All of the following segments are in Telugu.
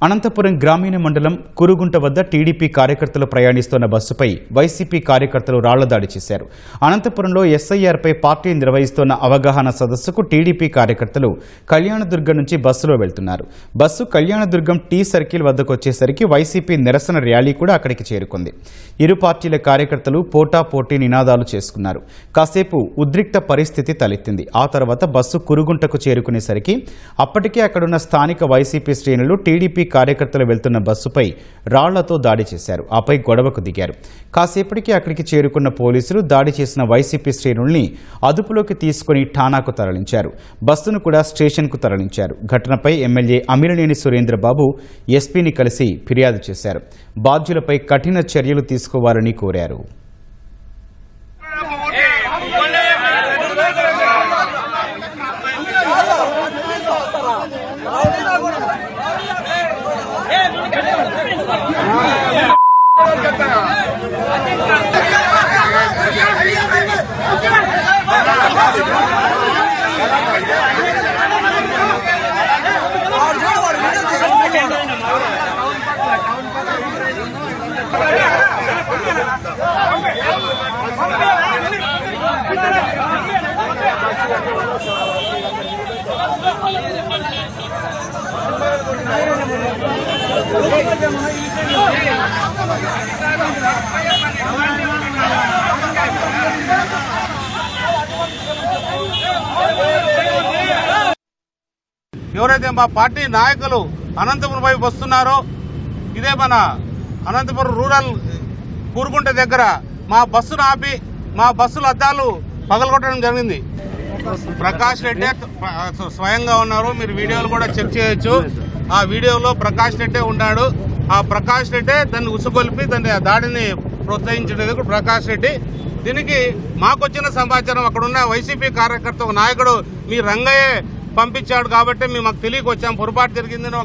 అనంతపురం గ్రామీణ మండలం కురుగుంట వద్ద టీడీపీ కార్యకర్తలు ప్రయాణిస్తున్న బస్సుపై వైసీపీ కార్యకర్తలు రాళ్లదాడి చేశారు. అనంతపురంలో ఎస్ఐఆర్పై పార్టీ నిర్వహిస్తున్న అవగాహన సదస్సుకు టీడీపీ కార్యకర్తలు కళ్యాణదుర్గం నుంచి బస్సులో వెళ్తున్నారు. బస్సు కళ్యాణదుర్గం టీ సర్కిల్ వద్దకు వచ్చేసరికి వైసీపీ నిరసన ర్యాలీ కూడా అక్కడికి చేరుకుంది. ఇరు పార్టీల కార్యకర్తలు పోటాపోటీ నినాదాలు చేసుకున్నారు. కాసేపు ఉద్రిక్త పరిస్థితి తలెత్తింది. ఆ తర్వాత బస్సు కురుగుంటకు చేరుకునేసరికి అప్పటికే అక్కడున్న స్థానిక వైసీపీ శ్రేణులు టీడీపీ కార్యకర్తలు వెళ్తున్న బస్సుపై రాళ్లతో దాడి చేశారు. ఆపై గొడవకు దిగారు. కాసేపటికి అక్కడికి చేరుకున్న పోలీసులు దాడి చేసిన వైసీపీ శ్రేణుల్ని అదుపులోకి తీసుకుని ఠాణాకు తరలించారు. బస్సును కూడా స్టేషన్కు తరలించారు. ఘటనపై ఎమ్మెల్యే అమిలినేని సురేంద్రబాబు ఎస్పీని కలిసి ఫిర్యాదు చేశారు. బాధ్యులపై కఠిన చర్యలు తీసుకోవాలని కోరారు. ఎవరైతే మా పార్టీ నాయకులు అనంతపురం వైపు వస్తున్నారో, ఇదే మన అనంతపురం రూరల్ కూరుకుంట దగ్గర మా బస్సును ఆపి మా బస్సుల అద్దాలు పగలగొట్టడం జరిగింది. ప్రకాష్ రెడ్డి స్వయంగా ఉన్నారు. మీరు వీడియోలు కూడా చెక్ చేయొచ్చు. ఆ వీడియోలో ప్రకాష్ రెడ్డి ఉన్నాడు. ఆ ప్రకాష్ రెడ్డి దాన్ని ఉసుగొల్పి దాన్ని దాడిని ప్రోత్సహించలేదు ప్రకాష్ రెడ్డి. దీనికి మాకొచ్చిన సమాచారం అక్కడున్న వైసీపీ కార్యకర్త ఒక నాయకుడు మీ రంగయ్య పంపించాడు కాబట్టి మేము మాకు తెలియక వచ్చాం, పొరపాటు జరిగిందని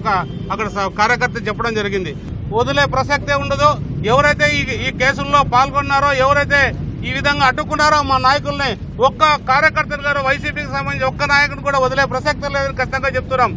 అక్కడ కార్యకర్త చెప్పడం జరిగింది. వదిలే ప్రసక్తే ఉండదు. ఎవరైతే ఈ కేసుల్లో పాల్గొన్నారో, ఎవరైతే ఈ విధంగా అడ్డుకున్నారో మా నాయకుల్ని, ఒక్క కార్యకర్తలు గారు వైసీపీకి సంబంధించి ఒక్క నాయకుడు కూడా వదిలే ప్రసక్తే లేదని ఖచ్చితంగా చెప్తున్నాం.